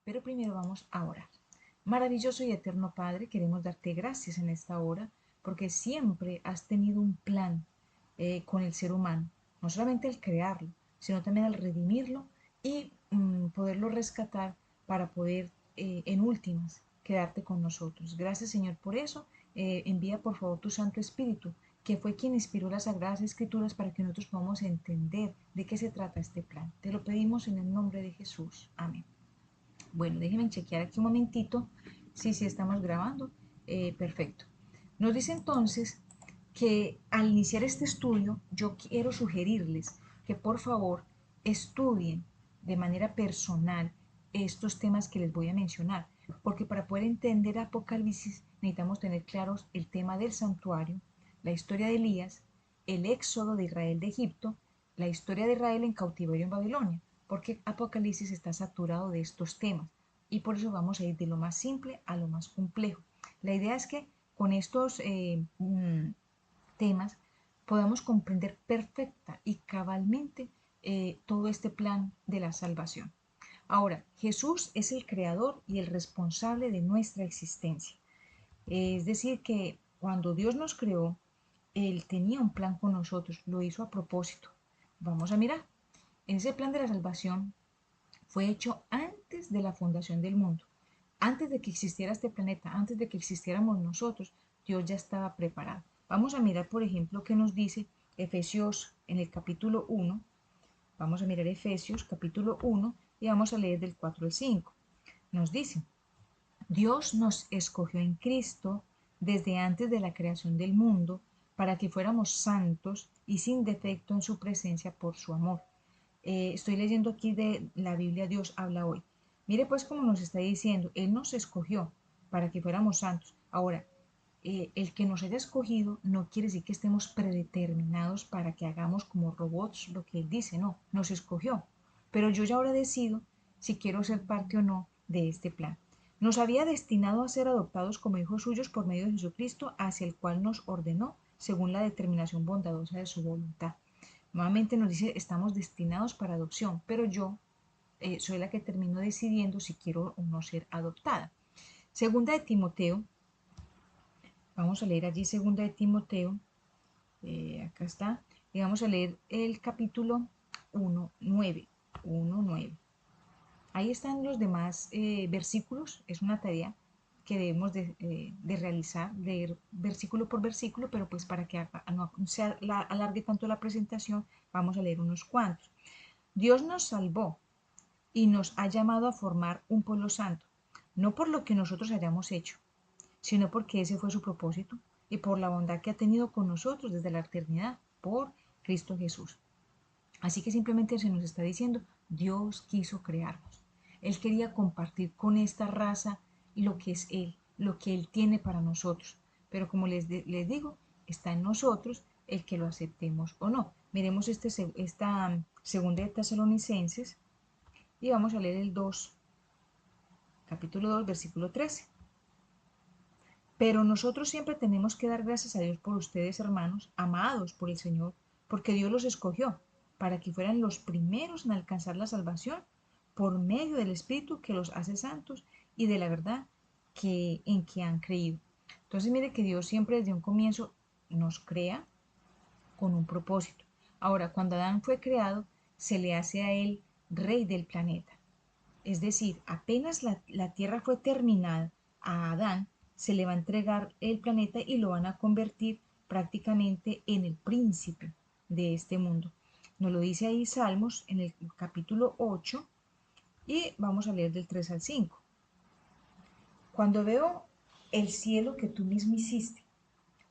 Pero primero vamos a orar. Maravilloso y eterno Padre, queremos darte gracias en esta hora porque siempre has tenido un plan con el ser humano, no solamente el crearlo, sino también el redimirlo y poderlo rescatar para poder, en últimas, quedarte con nosotros. Gracias, Señor, por eso. Envía, por favor, tu Santo Espíritu, que fue quien inspiró las Sagradas Escrituras para que nosotros podamos entender de qué se trata este plan. Te lo pedimos en el nombre de Jesús. Amén. Bueno, déjenme chequear aquí un momentito. Sí, estamos grabando. Perfecto. Nos dice entonces que al iniciar este estudio, yo quiero sugerirles que por favor estudien de manera personal estos temas que les voy a mencionar, porque para poder entender Apocalipsis necesitamos tener claros el tema del santuario, la historia de Elías, el éxodo de Israel de Egipto, la historia de Israel en cautiverio en Babilonia, porque Apocalipsis está saturado de estos temas y por eso vamos a ir de lo más simple a lo más complejo. La idea es que con estos temas podamos comprender perfecta y cabalmente todo este plan de la salvación. Ahora, Jesús es el creador y el responsable de nuestra existencia. Es decir, que cuando Dios nos creó, Él tenía un plan con nosotros, lo hizo a propósito. Vamos a mirar. En ese plan de la salvación fue hecho antes de la fundación del mundo. Antes de que existiera este planeta, antes de que existiéramos nosotros, Dios ya estaba preparado. Vamos a mirar, por ejemplo, qué nos dice Efesios en el capítulo 1. Vamos a mirar Efesios capítulo 1 y vamos a leer del 4 al 5. Nos dice, Dios nos escogió en Cristo desde antes de la creación del mundo para que fuéramos santos y sin defecto en su presencia por su amor. Estoy leyendo aquí de la Biblia Dios habla hoy. Mire pues como nos está diciendo, Él nos escogió para que fuéramos santos. Ahora, el que nos haya escogido no quiere decir que estemos predeterminados para que hagamos como robots lo que Él dice, no, nos escogió. Pero yo ya ahora decido si quiero ser parte o no de este plan. Nos había destinado a ser adoptados como hijos suyos por medio de Jesucristo, hacia el cual nos ordenó según la determinación bondadosa de su voluntad. Nuevamente nos dice, estamos destinados para adopción, pero yo soy la que termino decidiendo si quiero o no ser adoptada. Segunda de Timoteo, vamos a leer allí Segunda de Timoteo, acá está, y vamos a leer el capítulo 1:9. 1:9. Ahí están los demás versículos, es una tarea que debemos de realizar, leer versículo por versículo, pero pues para que no se alargue tanto la presentación, vamos a leer unos cuantos. Dios nos salvó y nos ha llamado a formar un pueblo santo, no por lo que nosotros hayamos hecho, sino porque ese fue su propósito y por la bondad que ha tenido con nosotros desde la eternidad, por Cristo Jesús. Así que simplemente se nos está diciendo, Dios quiso crearnos. Él quería compartir con esta raza lo que es Él, lo que Él tiene para nosotros. Pero como les digo, está en nosotros el que lo aceptemos o no. Miremos esta segunda de Tesalonicenses y vamos a leer el 2, capítulo 2, versículo 13. Pero nosotros siempre tenemos que dar gracias a Dios por ustedes, hermanos, amados por el Señor, porque Dios los escogió para que fueran los primeros en alcanzar la salvación por medio del Espíritu que los hace santos y de la verdad en que han creído. Entonces mire que Dios siempre desde un comienzo nos crea con un propósito. Ahora, cuando Adán fue creado, se le hace a él rey del planeta. Es decir, apenas la Tierra fue terminada, a Adán se le va a entregar el planeta y lo van a convertir prácticamente en el príncipe de este mundo. Nos lo dice ahí Salmos en el capítulo 8 y vamos a leer del 3 al 5. Cuando veo el cielo que tú mismo hiciste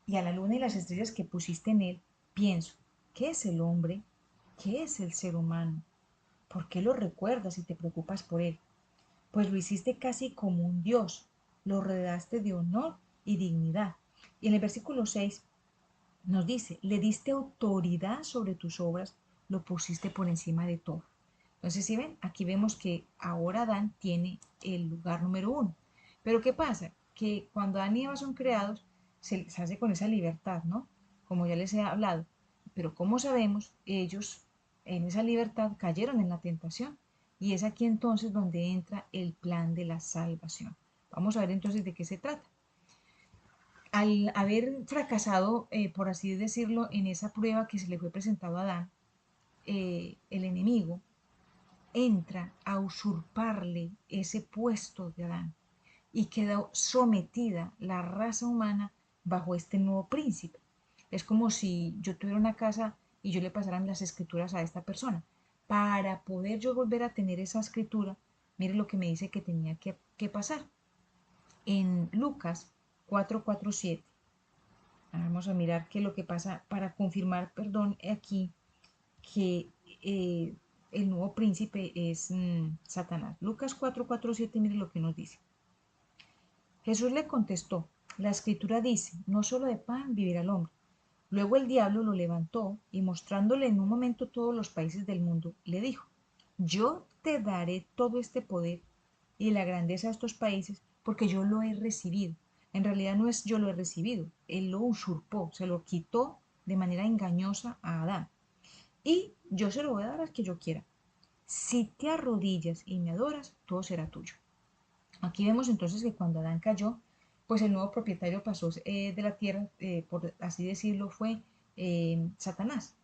y a la luna y las estrellas que pusiste en él, pienso, ¿qué es el hombre? ¿Qué es el ser humano? ¿Por qué lo recuerdas y te preocupas por él? Pues lo hiciste casi como un Dios, lo rodeaste de honor y dignidad. Y en el versículo 6 nos dice, le diste autoridad sobre tus obras, lo pusiste por encima de todo. Entonces, si ven, aquí vemos que ahora Adán tiene el lugar número 1. Pero ¿qué pasa? Que cuando Adán y Eva son creados, se hace con esa libertad, ¿no? Como ya les he hablado. Pero como sabemos, ellos en esa libertad cayeron en la tentación Y es aquí entonces donde entra el plan de la salvación. Vamos a ver entonces de qué se trata. Al haber fracasado, por así decirlo, en esa prueba que se le fue presentado a Adán, el enemigo entra a usurparle ese puesto de Adán y quedó sometida la raza humana bajo este nuevo príncipe. Es como si yo tuviera una casa y yo le pasaran las escrituras a esta persona. Para poder yo volver a tener esa escritura, mire lo que me dice que tenía que pasar. En Lucas 4:4-7, vamos a mirar qué es lo que pasa para confirmar, perdón, aquí que el nuevo príncipe es Satanás. Lucas 4:4-7, mire lo que nos dice. Jesús le contestó, la escritura dice, no solo de pan vivirá el hombre. Luego el diablo lo levantó y mostrándole en un momento todos los países del mundo, le dijo, yo te daré todo este poder y la grandeza de estos países porque yo lo he recibido. En realidad no es yo lo he recibido, él lo usurpó, se lo quitó de manera engañosa a Adán. Y yo se lo voy a dar al que yo quiera. Si te arrodillas y me adoras, todo será tuyo. Aquí vemos entonces que cuando Adán cayó, pues el nuevo propietario pasó de la tierra, por así decirlo, fue Satanás.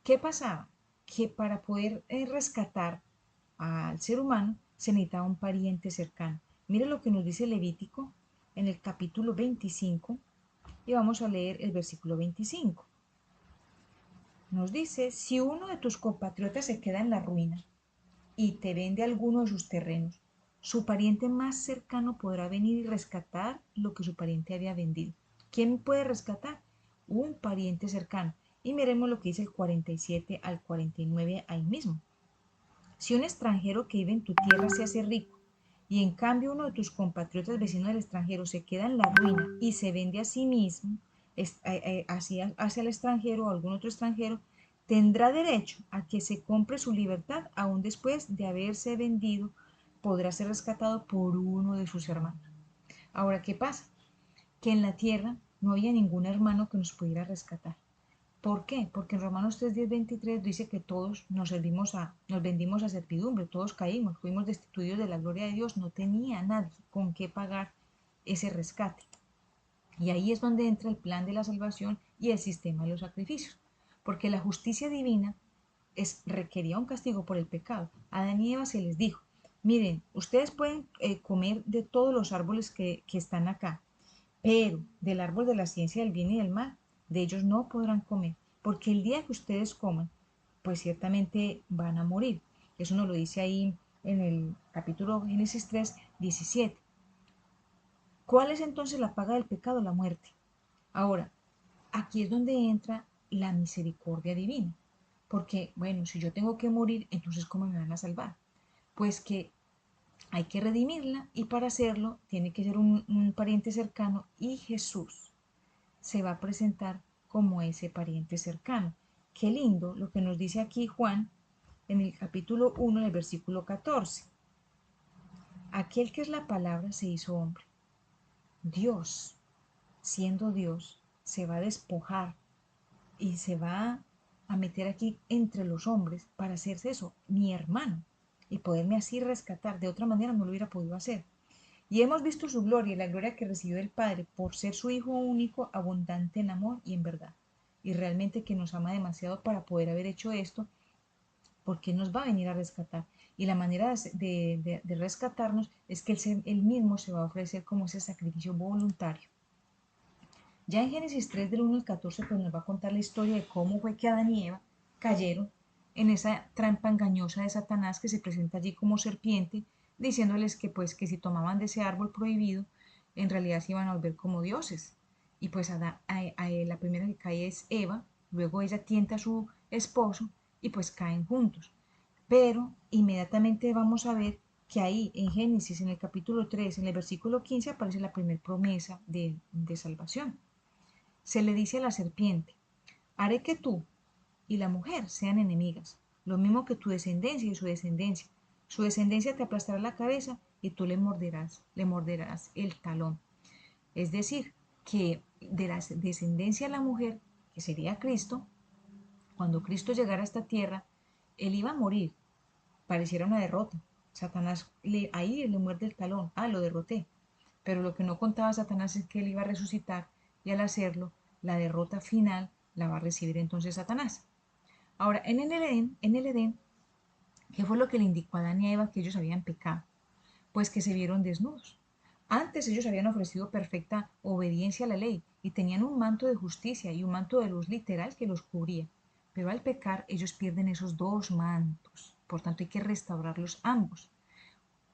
¿Qué pasaba? Que para poder rescatar al ser humano se necesitaba un pariente cercano. Mire lo que nos dice Levítico en el capítulo 25 y vamos a leer el versículo 25. Nos dice, si uno de tus compatriotas se queda en la ruina y te vende alguno de sus terrenos, su pariente más cercano podrá venir y rescatar lo que su pariente había vendido. ¿Quién puede rescatar? Un pariente cercano. Y miremos lo que dice el 47 al 49 ahí mismo. Si un extranjero que vive en tu tierra se hace rico y en cambio uno de tus compatriotas vecinos del extranjero se queda en la ruina y se vende a sí mismo hacia el extranjero o algún otro extranjero, tendrá derecho a que se compre su libertad aún después de haberse vendido, podrá ser rescatado por uno de sus hermanos. Ahora, ¿qué pasa? Que en la tierra no había ningún hermano que nos pudiera rescatar. ¿Por qué? Porque en Romanos 3:10-23 dice que todos nos vendimos a servidumbre, todos caímos, fuimos destituidos de la gloria de Dios, no tenía nadie con qué pagar ese rescate. Y ahí es donde entra el plan de la salvación y el sistema de los sacrificios. Porque la justicia divina requería un castigo por el pecado. A Adán y Eva se les dijo, miren, ustedes pueden comer de todos los árboles que están acá, pero del árbol de la ciencia del bien y del mal, de ellos no podrán comer, porque el día que ustedes coman, pues ciertamente van a morir. Eso nos lo dice ahí en el capítulo Génesis 3:17. ¿Cuál es entonces la paga del pecado? La muerte. Ahora, aquí es donde entra la misericordia divina. Porque, bueno, si yo tengo que morir, entonces ¿cómo me van a salvar? Pues que hay que redimirla y para hacerlo tiene que ser un pariente cercano y Jesús se va a presentar como ese pariente cercano. Qué lindo lo que nos dice aquí Juan en el capítulo 1, en el versículo 14. Aquel que es la palabra se hizo hombre. Dios, siendo Dios, se va a despojar y se va a meter aquí entre los hombres para hacerse eso, mi hermano, y poderme así rescatar. De otra manera no lo hubiera podido hacer. Y hemos visto su gloria y la gloria que recibió el Padre por ser su Hijo único, abundante en amor y en verdad. Y realmente que nos ama demasiado para poder haber hecho esto, porque nos va a venir a rescatar. Y la manera de rescatarnos es que él mismo se va a ofrecer como ese sacrificio voluntario. Ya en Génesis 3 del 1 al 14 pues nos va a contar la historia de cómo fue que Adán y Eva cayeron en esa trampa engañosa de Satanás que se presenta allí como serpiente, diciéndoles que pues que si tomaban de ese árbol prohibido, en realidad se iban a volver como dioses. Y pues la primera que cae es Eva, luego ella tienta a su esposo y pues caen juntos. Pero inmediatamente vamos a ver que ahí en Génesis, en el capítulo 3, en el versículo 15, aparece la primera promesa de salvación. Se le dice a la serpiente, haré que tú y la mujer sean enemigas, lo mismo que tu descendencia y su descendencia. Su descendencia te aplastará la cabeza y tú le morderás el talón. Es decir, que de la descendencia de la mujer, que sería Cristo, cuando Cristo llegara a esta tierra, él iba a morir, pareciera una derrota. Satanás ahí le muerde el talón, lo derroté. Pero lo que no contaba Satanás es que él iba a resucitar y al hacerlo, la derrota final la va a recibir entonces Satanás. Ahora, en el Edén, ¿qué fue lo que le indicó a Adán y a Eva que ellos habían pecado? Pues que se vieron desnudos. Antes ellos habían ofrecido perfecta obediencia a la ley y tenían un manto de justicia y un manto de luz literal que los cubría. Pero al pecar ellos pierden esos dos mantos. Por tanto hay que restaurarlos ambos.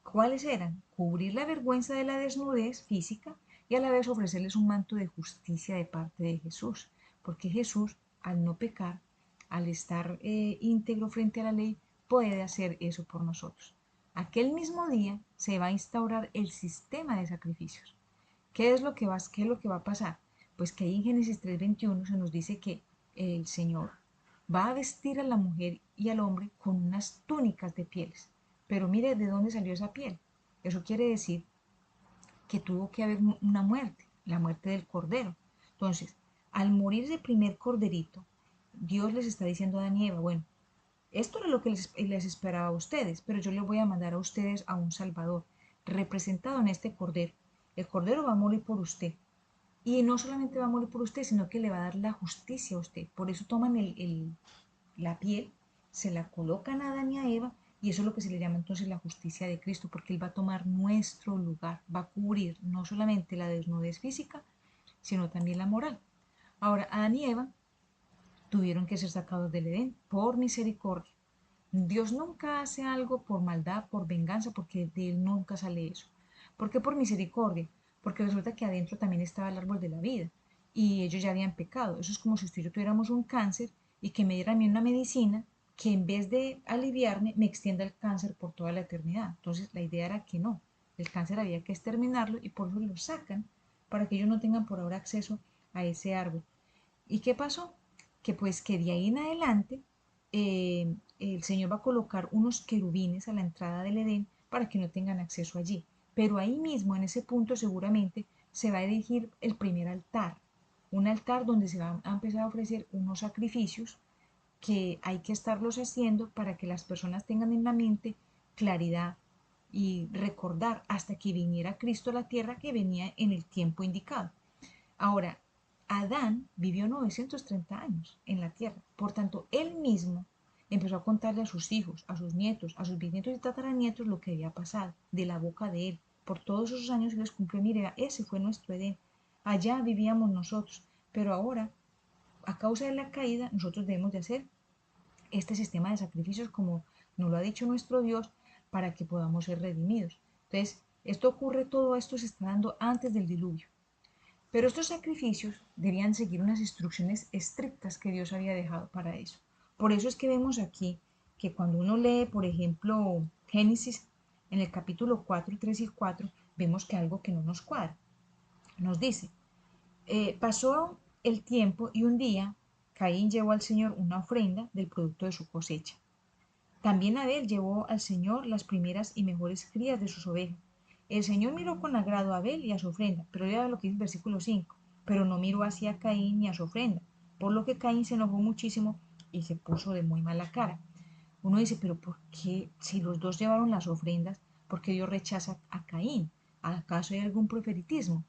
¿Cuáles eran? Cubrir la vergüenza de la desnudez física y a la vez ofrecerles un manto de justicia de parte de Jesús. Porque Jesús, al no pecar, al estar íntegro frente a la ley, puede hacer eso por nosotros. Aquel mismo día se va a instaurar el sistema de sacrificios. ¿Qué es lo que va a pasar? Pues que ahí en Génesis 3:21 se nos dice que el Señor va a vestir a la mujer y al hombre con unas túnicas de pieles. Pero mire de dónde salió esa piel. Eso quiere decir que tuvo que haber una muerte, la muerte del cordero. Entonces, al morir ese primer corderito, Dios les está diciendo a Adán y Eva, bueno, esto era lo que les esperaba a ustedes, pero yo les voy a mandar a ustedes a un Salvador, representado en este cordero. El cordero va a morir por usted. Y no solamente va a morir por usted, sino que le va a dar la justicia a usted. Por eso toman la piel, se la colocan a Adán y a Eva, y eso es lo que se le llama entonces la justicia de Cristo, porque Él va a tomar nuestro lugar, va a cubrir no solamente la desnudez física, sino también la moral. Ahora, Adán y Eva tuvieron que ser sacados del Edén por misericordia. Dios nunca hace algo por maldad, por venganza, porque de Él nunca sale eso. ¿Por qué por misericordia? Porque resulta que adentro también estaba el árbol de la vida y ellos ya habían pecado. Eso es como si usted y yo tuviéramos un cáncer y que me diera a mí una medicina que en vez de aliviarme me extienda el cáncer por toda la eternidad. Entonces la idea era que no, el cáncer había que exterminarlo y por eso lo sacan para que ellos no tengan por ahora acceso a ese árbol. ¿Y qué pasó? Que pues que de ahí en adelante el Señor va a colocar unos querubines a la entrada del Edén para que no tengan acceso allí. Pero ahí mismo, en ese punto, seguramente se va a erigir el primer altar. Un altar donde se va a empezar a ofrecer unos sacrificios que hay que estarlos haciendo para que las personas tengan en la mente claridad y recordar hasta que viniera Cristo a la tierra que venía en el tiempo indicado. Ahora, Adán vivió 930 años en la tierra, por tanto, él mismo empezó a contarle a sus hijos, a sus nietos, a sus bisnietos y tataranietos lo que había pasado de la boca de él. Por todos esos años él les cumplió, mire, ese fue nuestro Edén, allá vivíamos nosotros, pero ahora, a causa de la caída, nosotros debemos de hacer este sistema de sacrificios como nos lo ha dicho nuestro Dios para que podamos ser redimidos. Entonces, todo esto se está dando antes del diluvio. Pero estos sacrificios debían seguir unas instrucciones estrictas que Dios había dejado para eso. Por eso es que vemos aquí que cuando uno lee, por ejemplo, Génesis en el capítulo 4, 3 y 4, vemos que algo que no nos cuadra. Nos dice, pasó el tiempo y un día Caín llevó al Señor una ofrenda del producto de su cosecha. También Abel llevó al Señor las primeras y mejores crías de sus ovejas. El Señor miró con agrado a Abel y a su ofrenda, pero vea lo que dice el versículo 5, pero no miró hacia Caín ni a su ofrenda, por lo que Caín se enojó muchísimo y se puso de muy mala cara. Uno dice, pero ¿por qué si los dos llevaron las ofrendas, por qué Dios rechaza a Caín? ¿Acaso hay algún profetitismo?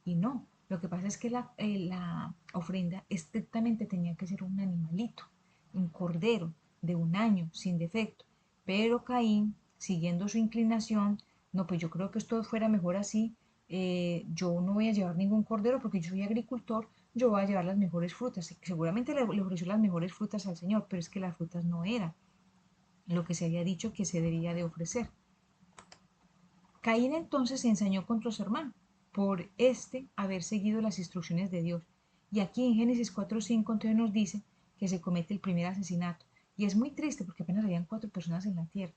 Y no, lo que pasa es que la ofrenda estrictamente tenía que ser un animalito, un cordero de un año, sin defecto. Pero Caín, siguiendo su inclinación, no, pues yo creo que esto fuera mejor así. Yo no voy a llevar ningún cordero porque yo soy agricultor, yo voy a llevar las mejores frutas. Seguramente le ofreció las mejores frutas al Señor, pero es que las frutas no eran lo que se había dicho que se debía de ofrecer. Caín entonces se ensañó contra su hermano por haber seguido las instrucciones de Dios. Y aquí en Génesis 4:5 entonces nos dice que se comete el primer asesinato. Y es muy triste porque apenas habían 4 personas en la tierra.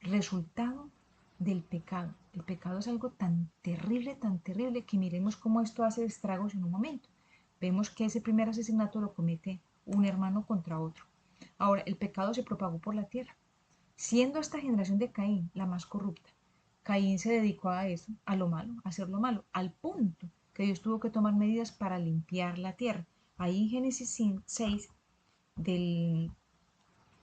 Resultado del pecado. El pecado es algo tan terrible que miremos cómo esto hace estragos en un momento. Vemos que ese primer asesinato lo comete un hermano contra otro. Ahora, el pecado se propagó por la tierra, siendo esta generación de Caín la más corrupta. Caín se dedicó a eso, a lo malo, a hacer lo malo, al punto que Dios tuvo que tomar medidas para limpiar la tierra. Ahí en Génesis 6, del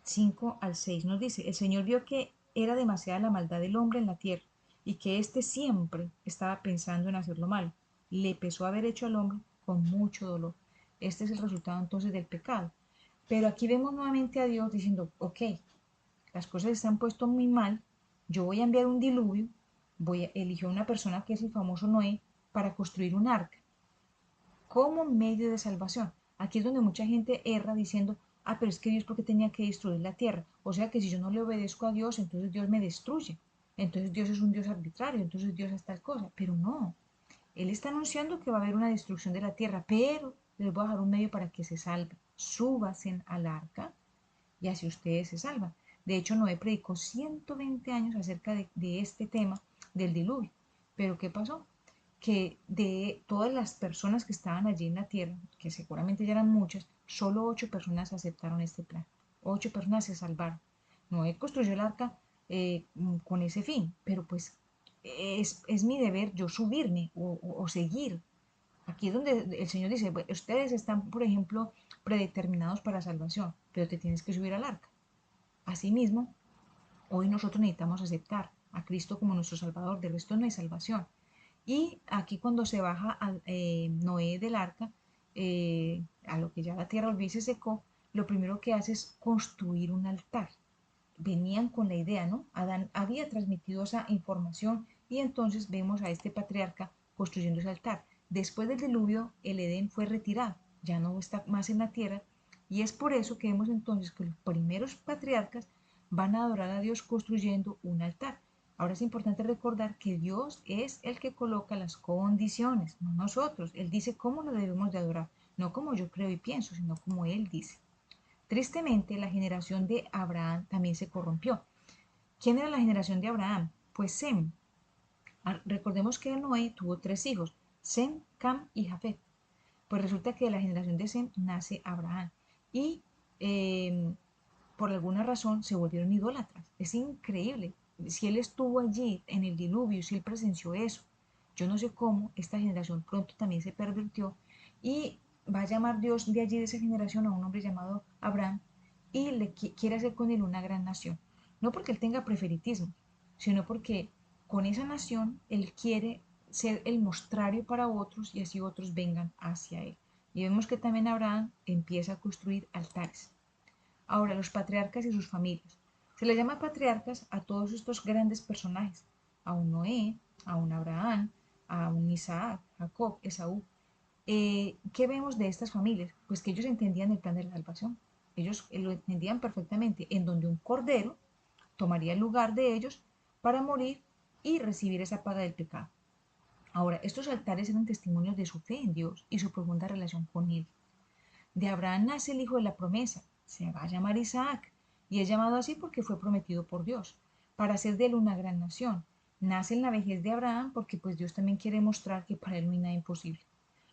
5 al 6 nos dice, el Señor vio que era demasiada la maldad del hombre en la tierra y que éste siempre estaba pensando en hacer lo malo. Le pesó haber hecho al hombre con mucho dolor. Este es el resultado entonces del pecado. Pero aquí vemos nuevamente a Dios diciendo, ok, las cosas se han puesto muy mal, yo voy a enviar un diluvio, eligió una persona que es el famoso Noé para construir un arca como medio de salvación. Aquí es donde mucha gente erra diciendo, ah, pero es que Dios porque tenía que destruir la tierra. O sea que si yo no le obedezco a Dios, entonces Dios me destruye. Entonces Dios es un Dios arbitrario, entonces Dios es tal cosa. Pero no, Él está anunciando que va a haber una destrucción de la tierra, pero les voy a dejar un medio para que se salven. Súbasen al arca y así ustedes se salvan. De hecho, Noé predicó 120 años acerca de este tema del diluvio. Pero ¿qué pasó? Que de todas las personas que estaban allí en la tierra, que seguramente ya eran muchas, solo 8 personas aceptaron este plan. 8 personas se salvaron. Noé construyó el arca con ese fin, pero pues es mi deber yo subirme o seguir. Aquí es donde el Señor dice, "Bueno, ustedes están, por ejemplo, predeterminados para salvación, pero te tienes que subir al arca. Asimismo, hoy nosotros necesitamos aceptar a Cristo como nuestro Salvador, de resto no hay salvación. Y aquí cuando se baja Noé del arca, a lo que ya la tierra olvidó y se secó, lo primero que hace es construir un altar. Venían con la idea, ¿no? Adán había transmitido esa información y entonces vemos a este patriarca construyendo ese altar. Después del diluvio, el Edén fue retirado, ya no está más en la tierra y es por eso que vemos entonces que los primeros patriarcas van a adorar a Dios construyendo un altar. Ahora es importante recordar que Dios es el que coloca las condiciones, no nosotros. Él dice cómo lo debemos de adorar, no como yo creo y pienso, sino como Él dice. Tristemente, la generación de Abraham también se corrompió. ¿Quién era la generación de Abraham? Pues Sem. Recordemos que Noé tuvo 3 hijos, Sem, Cam y Jafet. Pues resulta que de la generación de Sem nace Abraham. Y por alguna razón se volvieron idólatras. Es increíble. Si él estuvo allí en el diluvio, si él presenció eso, yo no sé cómo esta generación pronto también se pervirtió y va a llamar Dios de allí, de esa generación, a un hombre llamado Abraham y quiere hacer con él una gran nación. No porque él tenga preferitismo, sino porque con esa nación él quiere ser el mostrario para otros y así otros vengan hacia él. Y vemos que también Abraham empieza a construir altares. Ahora, los patriarcas y sus familias. Se les llama patriarcas a todos estos grandes personajes, a un Noé, a un Abraham, a un Isaac, Jacob, Esaú. ¿Qué vemos de estas familias? Pues que ellos entendían el plan de la salvación. Ellos lo entendían perfectamente, en donde un cordero tomaría el lugar de ellos para morir y recibir esa paga del pecado. Ahora, estos altares eran testimonios de su fe en Dios y su profunda relación con Él. De Abraham nace el hijo de la promesa, se va a llamar Isaac, y es llamado así porque fue prometido por Dios, para hacer de él una gran nación. Nace en la vejez de Abraham porque pues Dios también quiere mostrar que para él no hay nada imposible.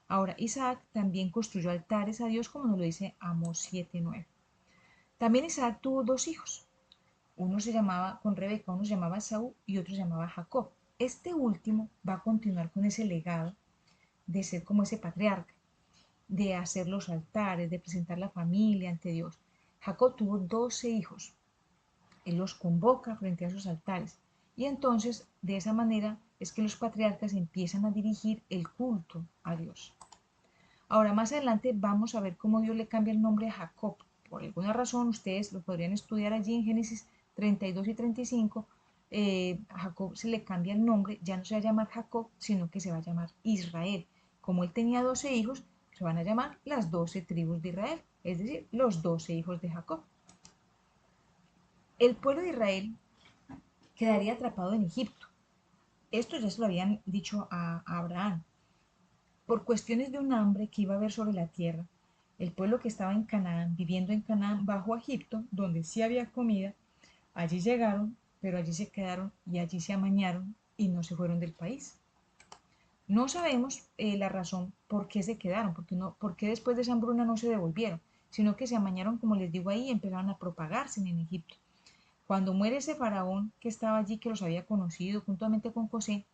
Ahora, Isaac también construyó altares a Dios como nos lo dice Amós 7:9. También Isaac tuvo 2 hijos. Uno se llamaba, con Rebeca, uno se llamaba Esaú y otro se llamaba Jacob. Este último va a continuar con ese legado de ser como ese patriarca, de hacer los altares, de presentar la familia ante Dios. Jacob tuvo 12 hijos. Él los convoca frente a sus altares. Y entonces, de esa manera, es que los patriarcas empiezan a dirigir el culto a Dios. Ahora, más adelante vamos a ver cómo Dios le cambia el nombre a Jacob. Por alguna razón, ustedes lo podrían estudiar allí en Génesis 32 y 35. A Jacob se le cambia el nombre, ya no se va a llamar Jacob, sino que se va a llamar Israel. Como él tenía 12 hijos, se van a llamar las 12 tribus de Israel, es decir, los 12 hijos de Jacob. El pueblo de Israel quedaría atrapado en Egipto. Esto ya se lo habían dicho a Abraham. Por cuestiones de un hambre que iba a haber sobre la tierra, el pueblo que estaba en Canaán, viviendo en Canaán, bajó a Egipto, donde sí había comida. Allí llegaron, pero allí se quedaron y allí se amañaron y no se fueron del país. No sabemos la razón por qué se quedaron, por qué después de esa hambruna no se devolvieron, sino que se amañaron, como les digo ahí, y empezaron a propagarse en Egipto. Cuando muere ese faraón que estaba allí, que los había conocido juntamente con José,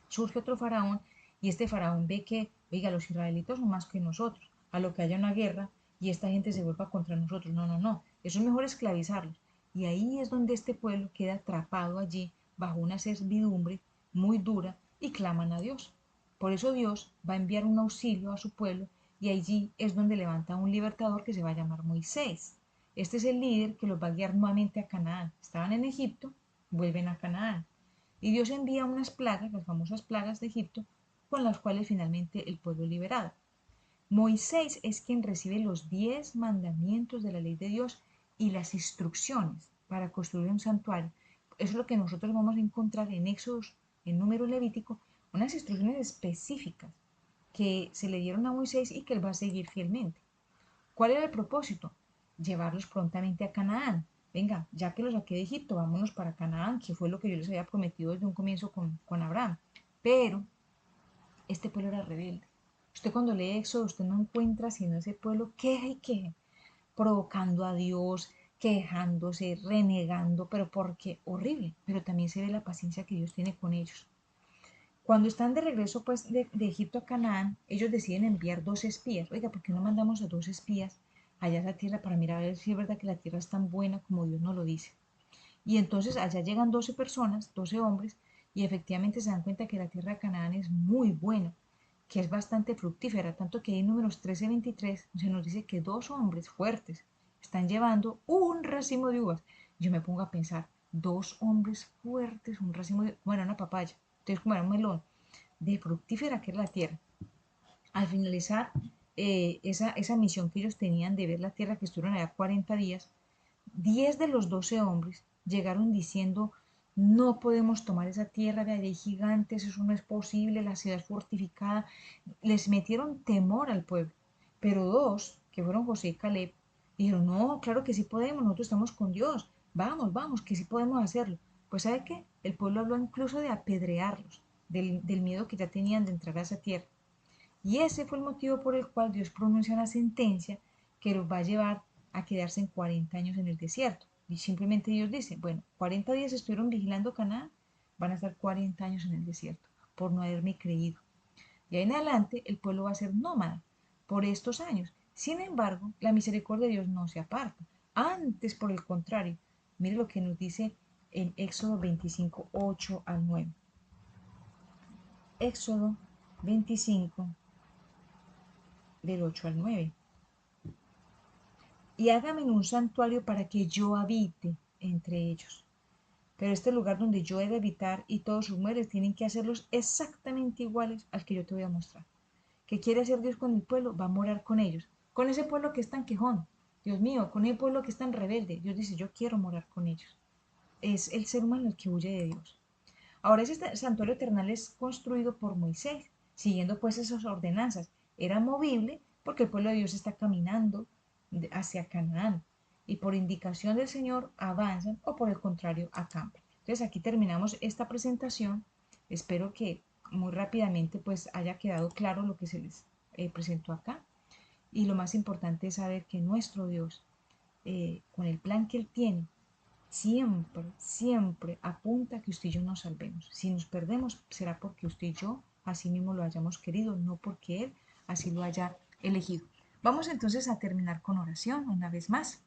surge otro faraón y este faraón ve que, oiga, los israelitos son más que nosotros, a lo que haya una guerra y esta gente se vuelva contra nosotros. No, no, no, eso es mejor esclavizarlos. Y ahí es donde este pueblo queda atrapado allí bajo una servidumbre muy dura y claman a Dios. Por eso Dios va a enviar un auxilio a su pueblo y allí es donde levanta un libertador que se va a llamar Moisés. Este es el líder que los va a guiar nuevamente a Canaán. Estaban en Egipto, vuelven a Canaán. Y Dios envía unas plagas, las famosas plagas de Egipto, con las cuales finalmente el pueblo es liberado. Moisés es quien recibe los 10 mandamientos de la ley de Dios y las instrucciones para construir un santuario. Eso es lo que nosotros vamos a encontrar en Éxodo, en Número Levítico, unas instrucciones específicas que se le dieron a Moisés y que él va a seguir fielmente. ¿Cuál era el propósito? Llevarlos prontamente a Canaán. Venga, ya que los saqué de Egipto, vámonos para Canaán, que fue lo que yo les había prometido desde un comienzo con Abraham. Pero este pueblo era rebelde. Usted cuando lee Éxodo, usted no encuentra sino ese pueblo queja y queja, provocando a Dios, quejándose, renegando, pero porque horrible, pero también se ve la paciencia que Dios tiene con ellos. Cuando están de regreso pues de Egipto a Canaán, ellos deciden enviar 2 espías. Oiga, ¿por qué no mandamos a 2 espías allá a esa tierra para mirar a ver si es verdad que la tierra es tan buena como Dios nos lo dice? Y entonces allá llegan 12 personas, 12 hombres, y efectivamente se dan cuenta que la tierra de Canaán es muy buena, que es bastante fructífera, tanto que en números 13-23 se nos dice que 2 hombres fuertes están llevando un racimo de uvas. Yo me pongo a pensar, 2 hombres fuertes, un racimo de, como era una papaya, entonces como era un melón, de fructífera que era la tierra. Al finalizar esa misión que ellos tenían de ver la tierra, que estuvieron allá 40 días, 10 de los 12 hombres llegaron diciendo, no podemos tomar esa tierra, de allí hay gigantes, eso no es posible, la ciudad es fortificada. Les metieron temor al pueblo. Pero 2, que fueron José y Caleb, dijeron, no, claro que sí podemos, nosotros estamos con Dios, vamos, vamos, que sí podemos hacerlo. Pues ¿sabe qué? El pueblo habló incluso de apedrearlos, del miedo que ya tenían de entrar a esa tierra. Y ese fue el motivo por el cual Dios pronuncia una sentencia que los va a llevar a quedarse en 40 años en el desierto. Y simplemente Dios dice, bueno, 40 días estuvieron vigilando Canaán, van a estar 40 años en el desierto por no haberme creído. Y ahí en adelante el pueblo va a ser nómada por estos años. Sin embargo, la misericordia de Dios no se aparta. Antes, por el contrario, mire lo que nos dice en Éxodo 25, 8 al 9. Éxodo 25, del 8 al 9. Y hágame un santuario para que yo habite entre ellos. Pero este lugar donde yo he de habitar y todos sus mujeres tienen que hacerlos exactamente iguales al que yo te voy a mostrar. ¿Qué quiere hacer Dios con el pueblo? Va a morar con ellos. Con ese pueblo que es tan quejón. Dios mío, con el pueblo que es tan rebelde. Dios dice, yo quiero morar con ellos. Es el ser humano el que huye de Dios. Ahora ese santuario eterno es construido por Moisés, siguiendo pues esas ordenanzas. Era movible porque el pueblo de Dios está caminando hacia Canaán y por indicación del Señor avanzan o por el contrario acampan. Entonces aquí terminamos esta presentación. Espero que muy rápidamente pues haya quedado claro lo que se les presentó acá. Y lo más importante es saber que nuestro Dios, con el plan que Él tiene, siempre, siempre apunta a que usted y yo nos salvemos. Si nos perdemos, será porque usted y yo así mismo lo hayamos querido, no porque Él así lo haya elegido. Vamos entonces a terminar con oración una vez más.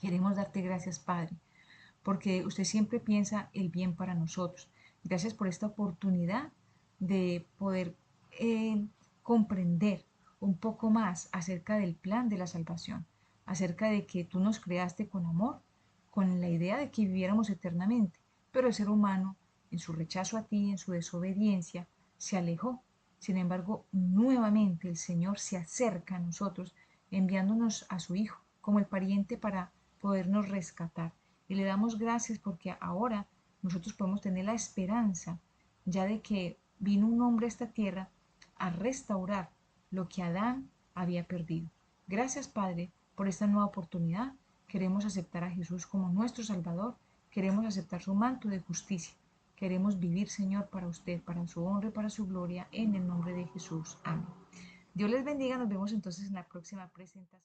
Queremos darte gracias, Padre, porque usted siempre piensa el bien para nosotros. Gracias por esta oportunidad de poder comprender un poco más acerca del plan de la salvación, acerca de que tú nos creaste con amor, con la idea de que viviéramos eternamente, pero el ser humano, en su rechazo a ti, en su desobediencia, se alejó. Sin embargo, nuevamente el Señor se acerca a nosotros, enviándonos a su Hijo como el pariente para podernos rescatar. Y le damos gracias porque ahora nosotros podemos tener la esperanza ya de que vino un hombre a esta tierra a restaurar lo que Adán había perdido. Gracias, Padre, por esta nueva oportunidad. Queremos aceptar a Jesús como nuestro Salvador. Queremos aceptar su manto de justicia. Queremos vivir, Señor, para usted, para su honra y para su gloria, en el nombre de Jesús. Amén. Dios les bendiga. Nos vemos entonces en la próxima presentación.